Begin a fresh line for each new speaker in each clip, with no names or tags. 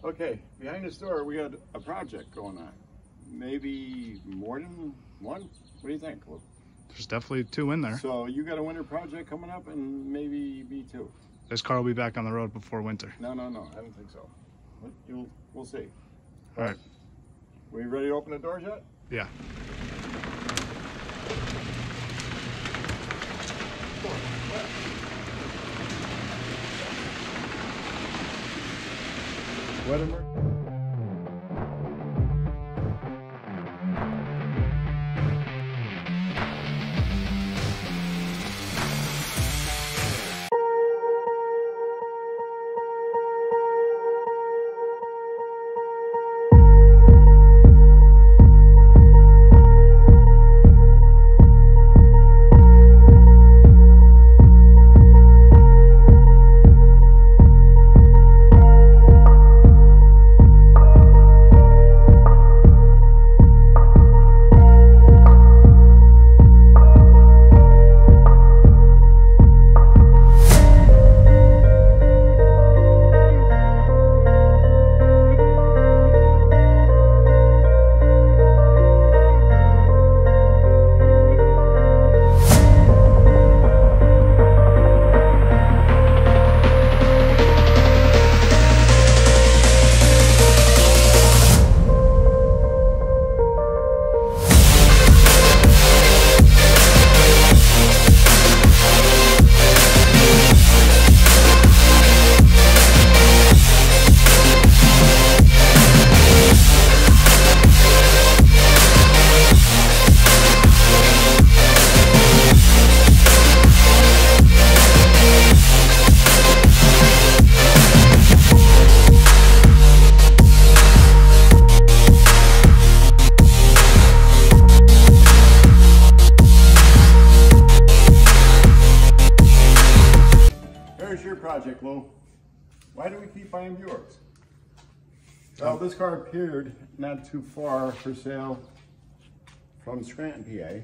Okay, behind the store we got a project going on. Maybe more than one? What do you think, Lou?
There's definitely two in there.
So you got a winter project coming up and maybe me too.
This car will be back on the road before winter.
No, I don't think so. We'll see.
All right.
We ready to open the doors yet?
Yeah.
Weather. Project, Lou. Why do we keep buying Buicks? Well, this car appeared not too far for sale from Scranton, PA.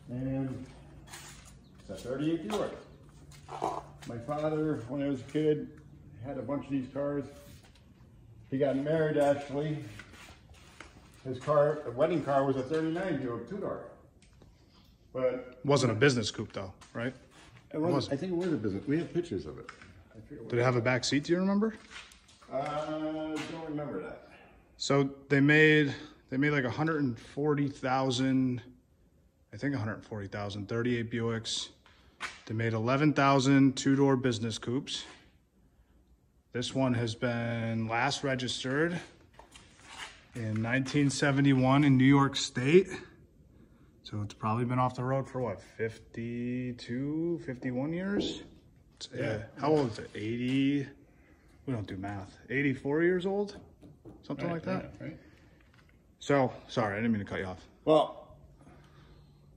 And it's a 38 Buick. My father, when I was a kid, had a bunch of these cars. He got married, actually. His car, a wedding car, was a 39 Buick, two-door. But
wasn't a business coupe though, right?
It wasn't. I think it was a business. We have pictures of it.
Did it have a back seat? Do you remember?
Don't remember that.
So they made like 140,000, I think 140,000, 38 Buicks. They made 11,000 two-door business coupes. This one has been last registered in 1971 in New York State. So it's probably been off the road for what, 52, 51 years? Yeah. How old is it? 80, we don't do math. 84 years old? Something like that?
Yeah, right.
So, sorry, I didn't mean to cut you off.
Well,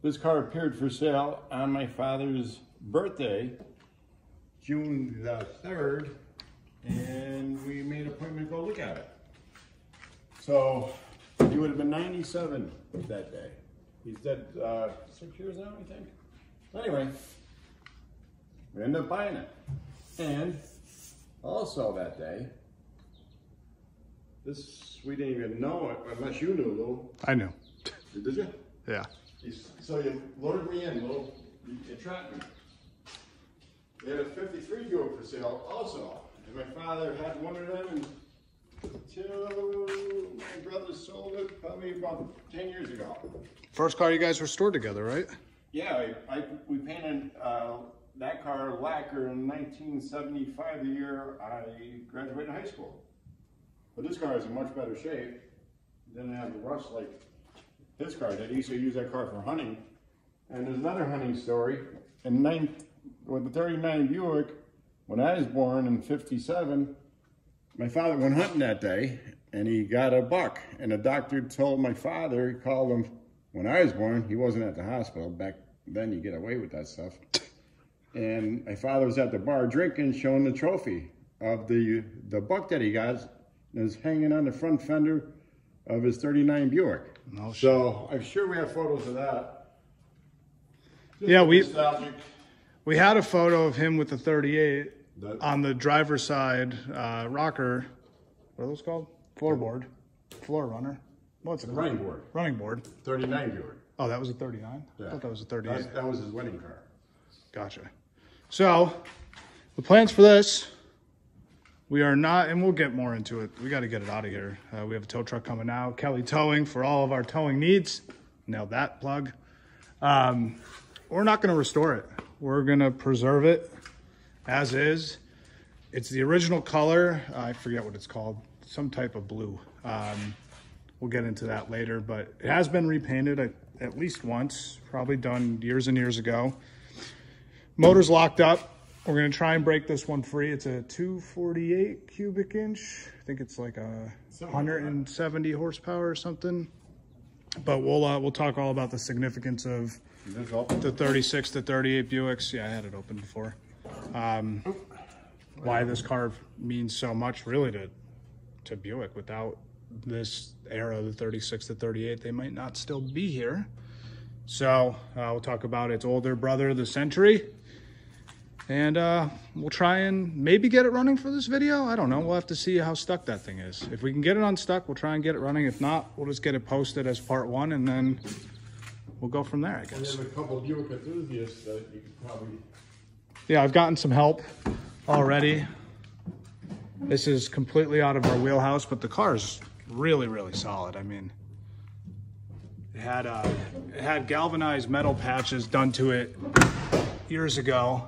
this car appeared for sale on my father's birthday, June the 3rd, and we made an appointment to go look at it. So, he would have been 97 that day. He's dead 6 years now, I think. Anyway, we ended up buying it. And also that day, this, we didn't even know it, unless you knew, Lou.
I knew.
Did you?
Yeah.
So you loaded me in, Lou. You trapped me. They had a 53 Buick for sale also. And my father had one of them until my brother sold it probably about 10 years ago.
First car you guys restored together, right?
Yeah, we painted that car lacquer in 1975, the year I graduated high school. But this car is in much better shape. It didn't have the rust like this car did. He used to use that car for hunting. And there's another hunting story. With the 39 Buick, when I was born in 57, my father went hunting that day and he got a buck. And the doctor told my father, he called him, when I was born, he wasn't at the hospital. Back then you get away with that stuff. And my father was at the bar drinking, showing the trophy of the buck that he got. It was hanging on the front fender of his 39 Buick.
No shit.
So I'm sure we have photos of that. Just
yeah,
nostalgic.
we had a photo of him with the 38 on the driver's side rocker, what are those called? Floorboard, floor runner. What's it called?
Running board.
Running board.
39 Buick.
Oh, that was a 39?
Yeah.
I thought that was a 38.
That was his wedding car.
Gotcha. So, the plans for this, we are not, and we'll get more into it. We got to get it out of here. We have a tow truck coming out. Kelly Towing for all of our towing needs. Nailed that plug. We're not going to restore it. We're going to preserve it as is. It's the original color. I forget what it's called. Some type of blue. We'll get into that later, but it has been repainted at least once, probably done years and years ago. Motor's locked up. We're gonna try and break this one free. It's a 248 cubic inch. I think it's like a 170 horsepower or something. But we'll talk all about the significance of the 36 to 38 Buicks. Yeah, I had it open before. Why this car means so much really to Buick. Without this era, the 36 to 38, they might not still be here. So we'll talk about its older brother, the Century. And we'll try and maybe get it running for this video. I don't know. We'll have to see how stuck that thing is. If we can get it unstuck, we'll try and get it running. If not, we'll just get it posted as part one, and then we'll go from there, I guess.
We have a couple of Buick enthusiasts that you could probably...
Yeah, I've gotten some help already. This is completely out of our wheelhouse, but the car is really, really solid. I mean, it had galvanized metal patches done to it years ago.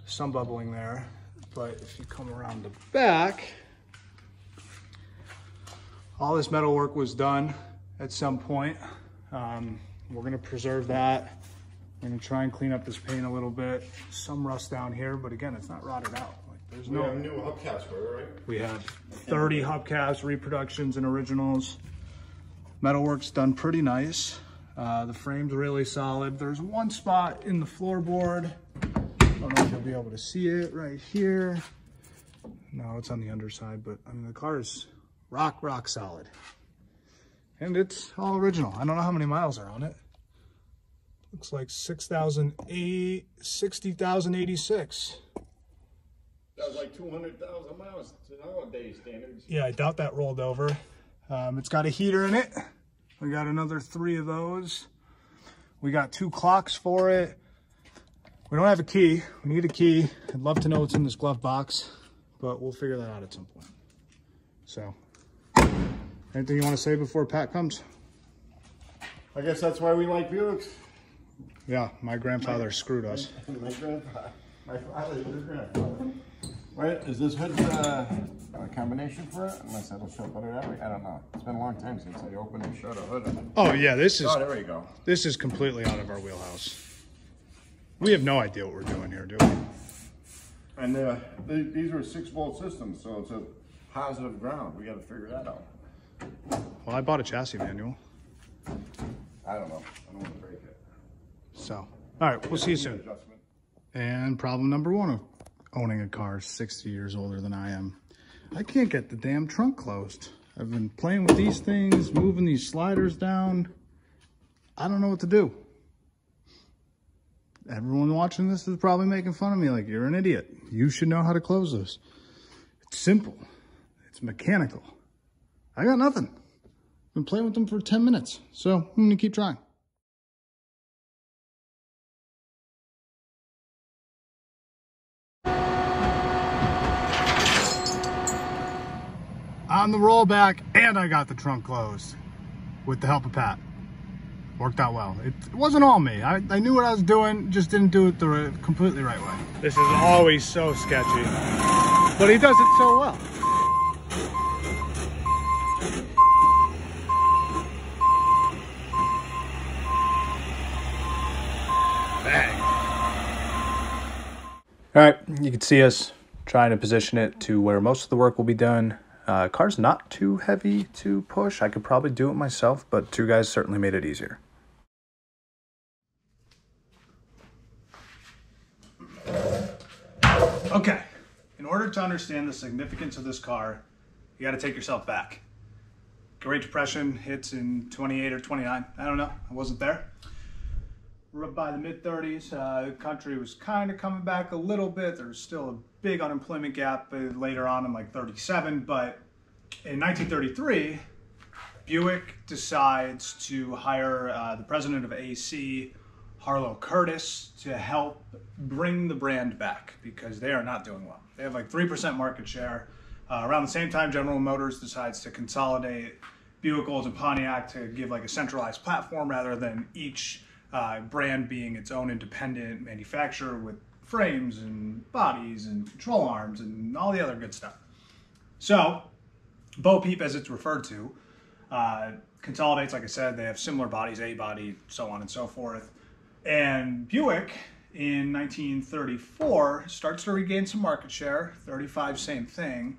Some bubbling there, but if you come around the back, all this metal work was done at some point. We're gonna preserve that. We're gonna try and clean up this paint a little bit. Some rust down here, but again, it's not rotted out. Like, there's no.
We have new hubcaps for it, right?
We have 30 hubcaps, reproductions, and originals. Metalwork's done pretty nice. The frame's really solid. There's one spot in the floorboard. I don't know if you'll be able to see it right here. No, it's on the underside, but I mean, the car is rock solid. And it's all original. I don't know how many miles are on it. Looks like 60,086.
That was like 200,000 miles to nowadays standards.
Yeah, I doubt that rolled over. It's got a heater in it. We got another 3 of those. We got 2 clocks for it. We don't have a key. We need a key. I'd love to know what's in this glove box, but we'll figure that out at some point. So, anything you want to say before Pat comes?
I guess that's why we like Buicks.
Yeah, my grandfather screwed us.
My grandfather. My father is your grandfather. Wait, is this hood a combination for it? Unless it'll show better that way. I don't know. It's been a long time since I opened and shut a hood.
Oh yeah, this is.
Oh, there we go.
This is completely out of our wheelhouse. We have no idea what we're doing here, do we?
And these were 6-volt systems, so it's a positive ground. We got to figure that out.
Well, I bought a chassis manual.
I don't know. I don't want to break it.
So, all right, we'll see you soon. And problem number 1 of owning a car 60 years older than I am. I can't get the damn trunk closed. I've been playing with these things, moving these sliders down. I don't know what to do. Everyone watching this is probably making fun of me like, you're an idiot. You should know how to close this. It's simple. It's mechanical. I got nothing. I've been playing with them for 10 minutes, so I'm gonna keep trying. On the rollback, and I got the trunk closed with the help of Pat. Worked out well. It wasn't all me. I knew what I was doing, just didn't do it the completely right way. This is always so sketchy, but he does it so well. Bang. All right, you can see us trying to position it to where most of the work will be done. Car's not too heavy to push. I could probably do it myself, but 2 guys certainly made it easier. Okay, in order to understand the significance of this car, you got to take yourself back. Great Depression hits in 28 or 29. I don't know. I wasn't there. by the mid-30s. The country was kind of coming back a little bit. There was still a big unemployment gap later on in like 37, but in 1933, Buick decides to hire the president of AC, Harlow Curtis, to help bring the brand back because they are not doing well. They have like 3% market share. Around the same time, General Motors decides to consolidate Buick, Olds, and Pontiac to give like a centralized platform rather than each brand being its own independent manufacturer with frames and bodies and control arms and all the other good stuff. So, Bo Peep, as it's referred to, consolidates, like I said, they have similar bodies, A body, so on and so forth. And Buick, in 1934, starts to regain some market share, 35, same thing.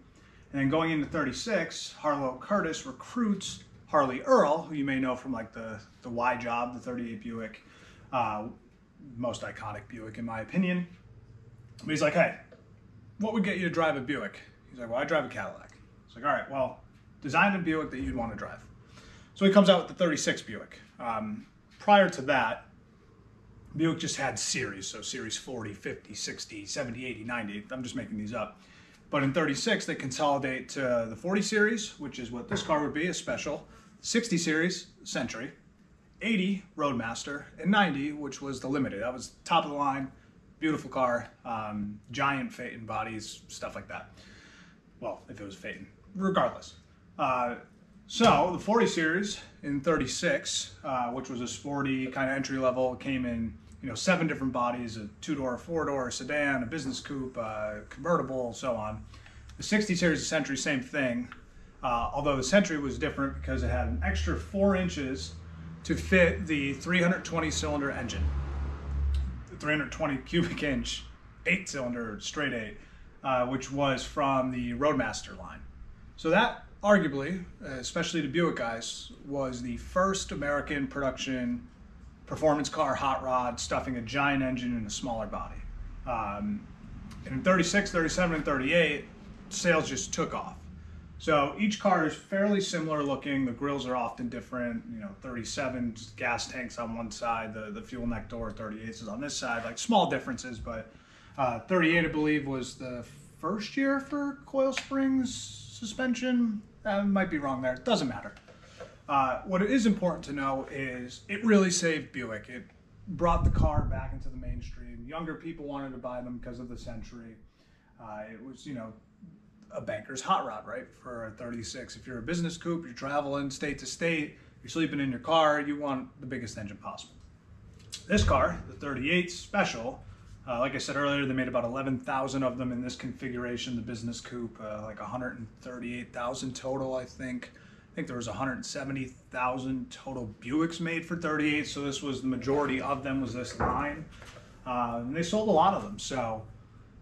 And then going into 36, Harlow Curtis recruits Harley Earl, who you may know from like the Y Job, the 38 Buick, most iconic Buick in my opinion. But he's like, hey, what would get you to drive a Buick? He's like, well, I drive a Cadillac. He's like, all right, well, design a Buick that you'd want to drive. So he comes out with the 36 Buick. Prior to that, Buick just had series, so series 40, 50, 60, 70, 80, 90. I'm just making these up. But in 36, they consolidate to the 40 series, which is what this car would be, a special, 60 series, Century, 80, Roadmaster, and 90, which was the Limited. That was top of the line, beautiful car, giant Phaeton bodies, stuff like that. Well, if it was Phaeton, regardless. So the 40 series in 36, which was a sporty kind of entry level, came in 7 different bodies: a 2-door, a 4-door, a sedan, a business coupe, convertible, so on. The 60 series of Century, same thing. Although the Century was different because it had an extra 4 inches to fit the 320 cylinder engine, the 320 cubic inch 8-cylinder straight 8, which was from the Roadmaster line. So that arguably, especially the Buick guys, was the first American production performance car hot rod stuffing a giant engine in a smaller body. And in 36, 37, and 38, sales just took off. So each car is fairly similar looking. The grills are often different. 37 gas tanks on one side, the fuel neck door. 38 is on this side, like small differences. But 38, I believe, was the first year for coil springs suspension. I might be wrong there. It doesn't matter. What it is important to know is it really saved Buick. It brought the car back into the mainstream. Younger people wanted to buy them because of the Century. It was, a banker's hot rod, right? For a 36. If you're a business coupe, you're traveling state to state, you're sleeping in your car, you want the biggest engine possible. This car, the 38 Special, like I said earlier, they made about 11,000 of them in this configuration, the business coupe, like 138,000 total, I think. I think there was 170,000 total Buicks made for 38, so this was the majority of them was this line. And they sold a lot of them, so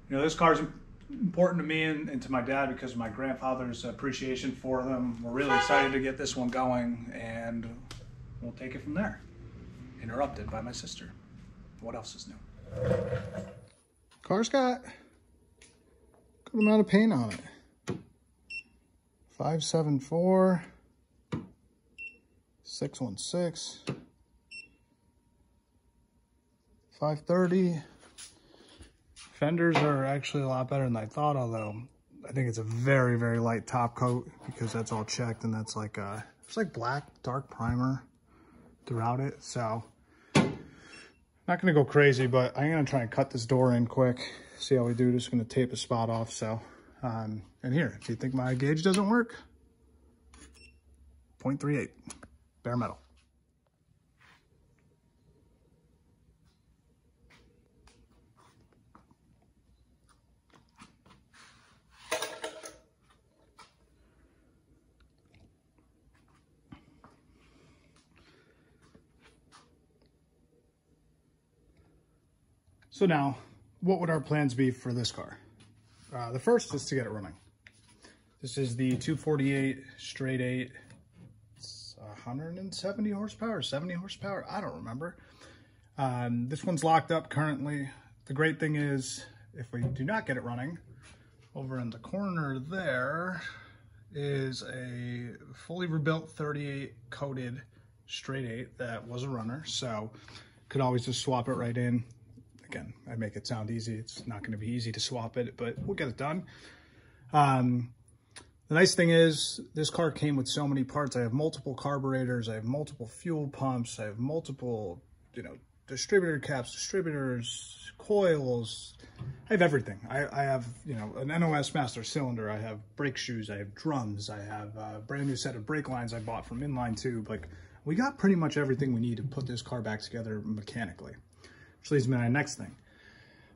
this car is important to me and to my dad because of my grandfather's appreciation for them. We're really excited to get this one going, and we'll take it from there. Interrupted by my sister. What else is new?
Car's got a good amount of paint on it. 574, 616, 530. Fenders are actually a lot better than I thought, although I think it's a very, very light top coat because that's all checked, and that's like it's like black, dark primer throughout it. So not gonna go crazy, but I'm gonna try and cut this door in quick. See how we do. Just gonna tape a spot off. So, and here, if you think my gauge doesn't work, 0.38, bare metal.
So now, what would our plans be for this car? The first is to get it running. This is the 248 straight 8. It's 170 horsepower, 70 horsepower, I don't remember. This one's locked up currently. The great thing is, if we do not get it running, over in the corner there is a fully rebuilt 38 coated straight 8 that was a runner. So
Could always just swap it right in. Again, I make it sound easy. It's not going to be easy to swap it, but we'll get it done. The nice thing is this car came with so many parts. I have multiple carburetors. I have multiple fuel pumps. I have multiple, you know, distributor caps, distributors, coils. I have everything. I have, you know, an NOS master cylinder. I have brake shoes. I have drums. I have a brand new set of brake lines I bought from Inline Tube. Like, we got pretty much everything we need to put this car back together mechanically. Which leads me to my next thing.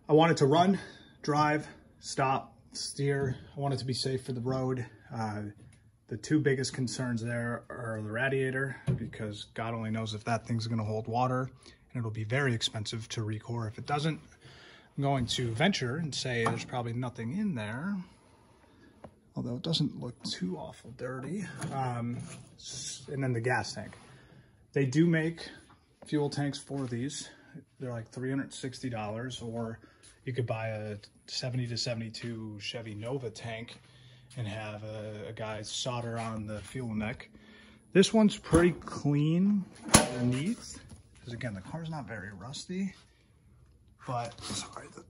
I want it to run, drive, stop, steer. I want it to be safe for the road. The two biggest concerns there are the radiator, because God only knows if that thing's going to hold water, and it'll be very expensive to recore if it doesn't. I'm going to venture and say there's probably nothing in there, although it doesn't look too awful dirty. And then the gas tank. They do make fuel tanks for these. They're like $360, or you could buy a 70 to 72 Chevy Nova tank and have a guy solder on the fuel neck. This one's pretty clean underneath, because again, the car's not very rusty, but sorry, the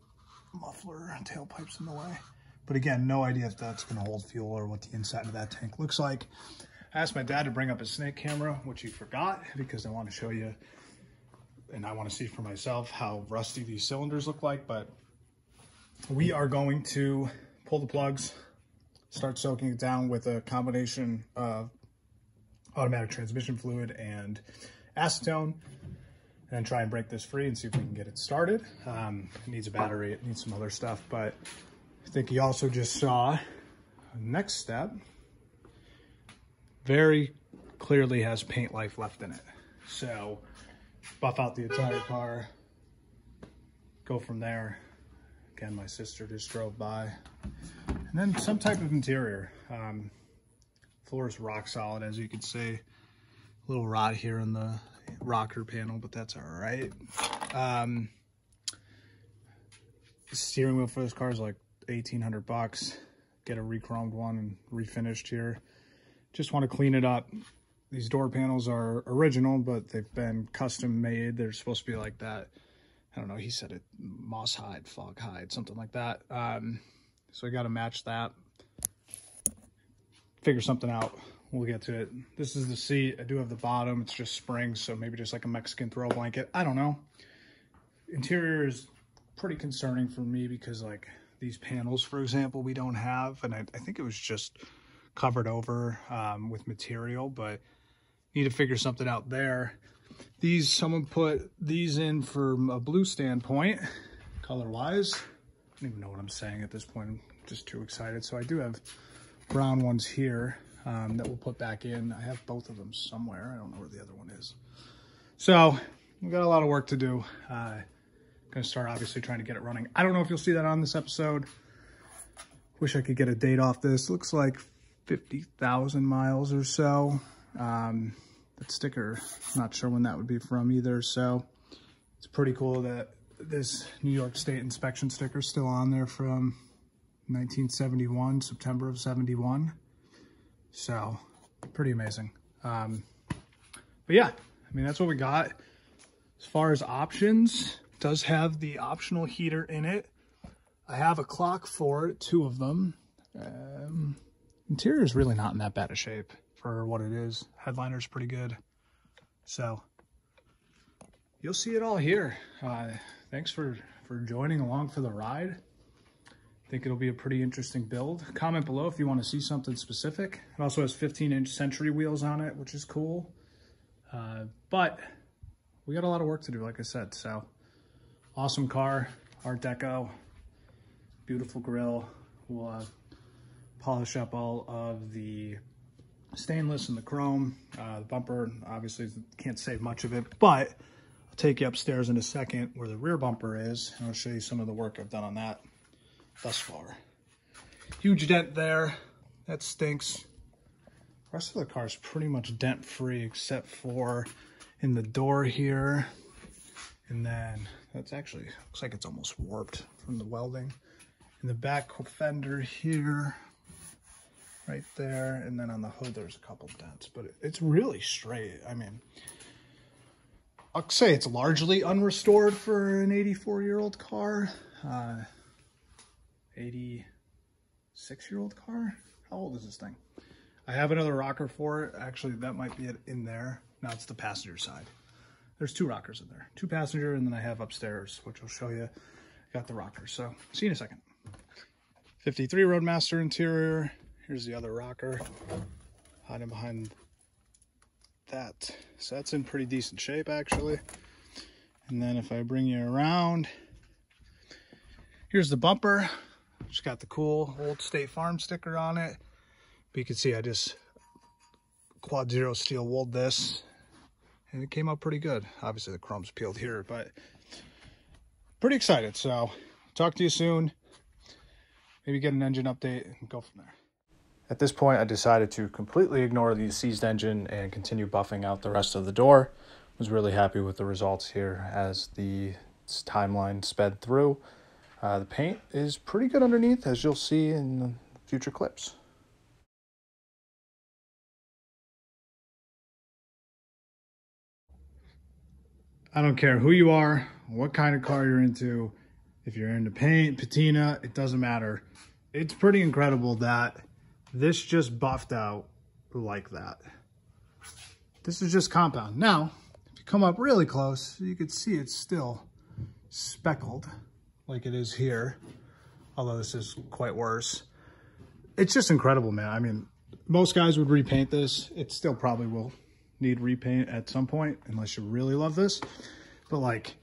muffler and tailpipe's in the way. But again, no idea if that's gonna hold fuel or what the inside of that tank looks like. I asked my dad to bring up his snake camera, which he forgot, because I want to show you, and I want to see for myself how rusty these cylinders look like. But we are going to pull the plugs, start soaking it down with a combination of automatic transmission fluid and acetone, and then try and break this free and see if we can get it started. It needs a battery, it needs some other stuff, but I think you also just saw next step very clearly has paint life left in it. So buff out the entire car, go from there. Again, my sister just drove by. And then some type of interior. Floor is rock solid, as you can see. A little rot here in the rocker panel, but that's all right. The steering wheel for this car is like $1,800. Get a re-chromed one and refinished here. Just want to clean it up. These door panels are original, but they've been custom made. They're supposed to be like that. I don't know, he said it, moss hide, fog hide, something like that. So I got to match that. Figure something out. We'll get to it. This is the seat. I do have the bottom. It's just springs, so maybe just like a Mexican throw blanket. I don't know. Interior is pretty concerning for me because, like, these panels, for example, we don't have. And I think it was just covered over with material, but need to figure something out there. These, someone put these in from a blue standpoint, color-wise. I don't even know what I'm saying at this point. I'm just too excited. So I do have brown ones here that we'll put back in. I have both of them somewhere. I don't know where the other one is. So we've got a lot of work to do. Gonna start obviously trying to get it running. I don't know if you'll see that on this episode. Wish I could get a date off this. Looks like 50,000 miles or so. That sticker, not sure when that would be from either. So it's pretty cool that this New York State inspection sticker is still on there from 1971, September of 71. So pretty amazing. But yeah, I mean, that's what we got. As far as options, it does have the optional heater in it. I have a clock for it, 2 of them. Interior is really not in that bad of shape for what it is. Headliner's pretty good. So you'll see it all here. Thanks for joining along for the ride. I think it'll be a pretty interesting build. Comment below if you want to see something specific. It also has 15-inch Century wheels on it, which is cool. But we got a lot of work to do, like I said. So awesome car, Art Deco, beautiful grille. We'll polish up all of the stainless and the chrome. The bumper, obviously, can't save much of it, but I'll take you upstairs in a second where the rear bumper is, and I'll show you some of the work I've done on that thus far. Huge dent there. That stinks. The rest of the car is pretty much dent-free except for in the door here. And then that's actually, looks like it's almost warped from the welding. In the back fender here, right there, and then on the hood there's a couple dents, but it's really straight. I mean, I'll say it's largely unrestored for an 84-year-old car. 86-year-old car? How old is this thing? I have another rocker for it. Actually, that might be it in there. Now it's the passenger side. There's 2 rockers in there. 2 passenger, and then I have upstairs, which will show you. Got the rockers. So, see you in a second. 53 Roadmaster interior. Here's the other rocker. Hiding behind that. So that's in pretty decent shape, actually. And then if I bring you around, here's the bumper. Just got the cool old State Farm sticker on it. But you can see I just quad zero steel wooled this, and it came out pretty good. Obviously the chrome's peeled here, but pretty excited. So talk to you soon. Maybe get an engine update and go from there. At this point, I decided to completely ignore the seized engine and continue buffing out the rest of the door. Was really happy with the results here as the timeline sped through. The paint is pretty good underneath, as you'll see in future clips. I don't care who you are, what kind of car you're into, if you're into paint, patina, it doesn't matter. It's pretty incredible that this just buffed out like that. This is just compound. Now, if you come up really close, you can see it's still speckled like it is here, although this is quite worse. It's just incredible, man. I mean, most guys would repaint this. It still probably will need repaint at some point, unless you really love this. But like,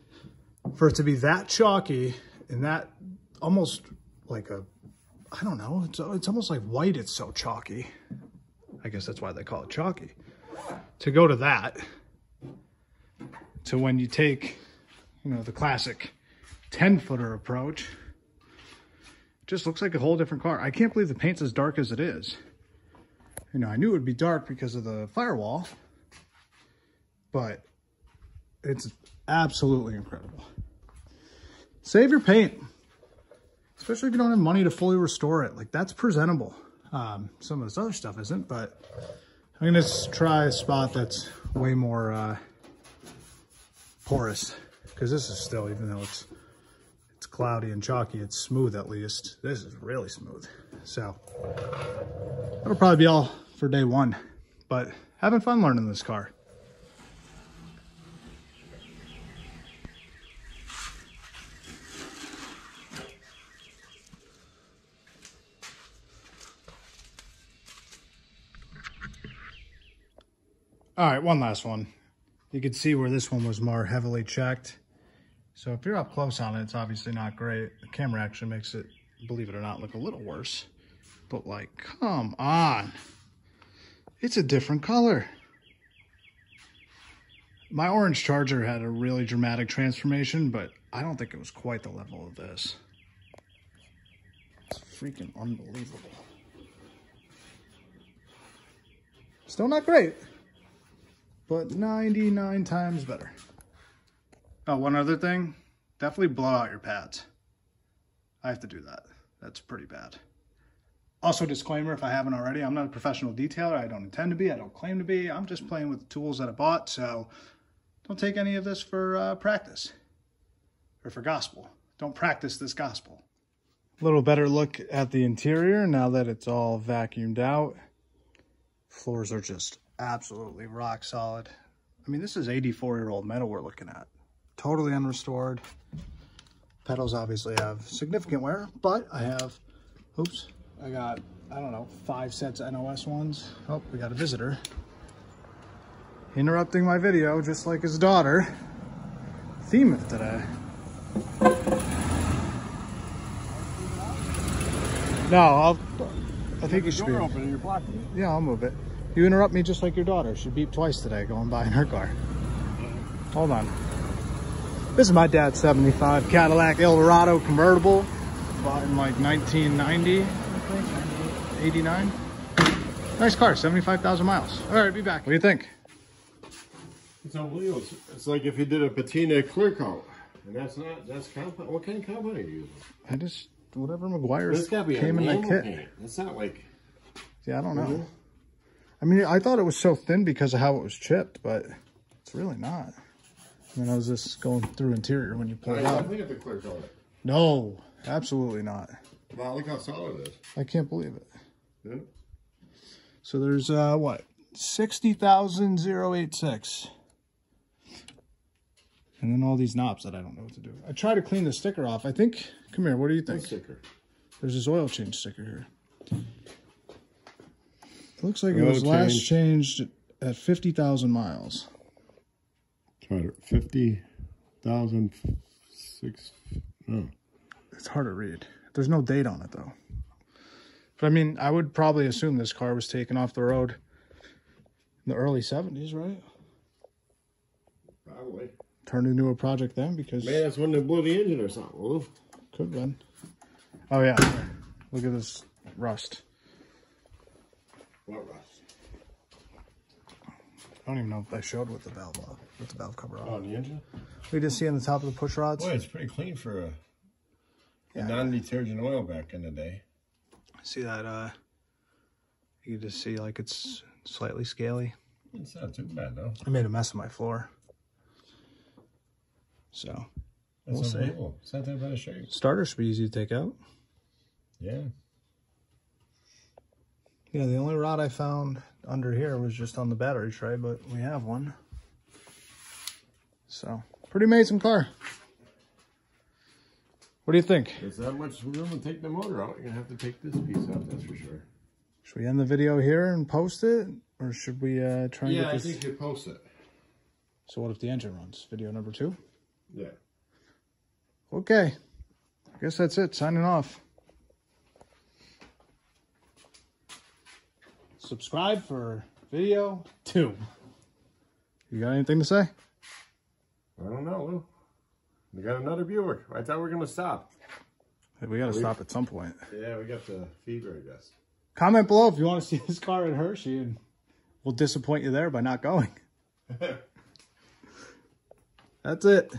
for it to be that chalky and that almost like a, I don't know, it's almost like white, it's so chalky. I guess that's why they call it chalky. To go to that, to when you take, you know, the classic 10-footer approach, it just looks like a whole different car. I can't believe the paint's as dark as it is. You know, I knew it would be dark because of the firewall, but it's absolutely incredible. Save your paint, especially if you don't have money to fully restore it. Like, that's presentable. Some of this other stuff isn't, but I'm gonna try a spot that's way more porous, because this is still, even though it's cloudy and chalky, it's smooth at least. This is really smooth. So that'll probably be all for day one, but having fun learning this car. All right, one last one. You can see where this one was more heavily checked. So if you're up close on it, it's obviously not great. The camera actually makes it, believe it or not, look a little worse. But like, come on. It's a different color. My orange Charger had a really dramatic transformation, but I don't think it was quite the level of this. It's freaking unbelievable. Still not great, but 99 times better. Oh, one other thing, definitely blow out your pads. I have to do that. That's pretty bad. Also, disclaimer, if I haven't already, I'm not a professional detailer. I don't intend to be. I don't claim to be. I'm just playing with the tools that I bought, so don't take any of this for practice or for gospel. Don't practice this gospel. A little better look at the interior now that it's all vacuumed out. Floors are just absolutely rock solid. I mean, this is 84-year-old metal we're looking at. Totally unrestored. Pedals obviously have significant wear, but I have, oops, I got, I don't know, 5 sets of NOS ones. Oh, we got a visitor. Interrupting my video, just like his daughter. Theme of today. No, I think you should be.
Open and you're blocking it.
Yeah, I'll move it. You interrupt me just like your daughter. She beeped twice today going by in her car. Hold on. This is my dad's 75 Cadillac Eldorado convertible. Bought in like 1990, I think, 89. Nice car, 75,000 miles. All right, be back. What do you think?
It's unbelievable. It's like if you did a patina clear coat. And that's compound. What kind of compound are you using?
Whatever McGuire's
be
came in that kit.
Paint. It's not like...
Yeah, I don't know. I mean, I thought it was so thin because of how it was chipped, but it's really not. And then I was just going through interior when you pulled
I
out.
think it's a clear color.
No, absolutely not.
Wow, look how solid it is.
I can't believe it.
Yeah.
So there's, what? 60,086. And then all these knobs that I don't know what to do. I tried to clean the sticker off. I think, come here, what do you think?
What sticker?
There's this oil change sticker here. It looks like it was last changed at 50,000 miles.
50,000, no.
It's hard to read. There's no date on it though. But I mean, I would probably assume this car was taken off the road in the early 70s, right?
Probably.
Turned into a project then because...
Maybe that's when they blew the engine or something, Lou.
Could have been. Oh yeah. Look at this rust.
What rust?
I don't even know if I showed with the valve cover on.
On the engine?
We just see on the top of the push rods.
Boy, it's pretty clean for a non-detergent oil back in the day.
See that, you can just see like it's slightly scaly.
It's not too bad though.
I made a mess of my floor. So, we'll see.
It's not that bad a shape.
Starter should be easy to take out.
Yeah.
Yeah, the only rod I found under here was just on the battery tray, but we have one. So, pretty amazing car. What do you think?
There's that much room to take the motor out. You're going to have to take this piece out, that's for sure.
Should we end the video here and post it? Or should we try and get this?
I think you post it.
So what if the engine runs? Video number 2?
Yeah.
Okay. I guess that's it. Signing off. Subscribe for video 2. You got anything to say?
I don't know, Lou. We got another Buick. I thought we were going to stop.
Hey, we got to stop at some point.
Yeah, we got the fever, I guess.
Comment below if you want to see this car at Hershey, and we'll disappoint you there by not going. That's it.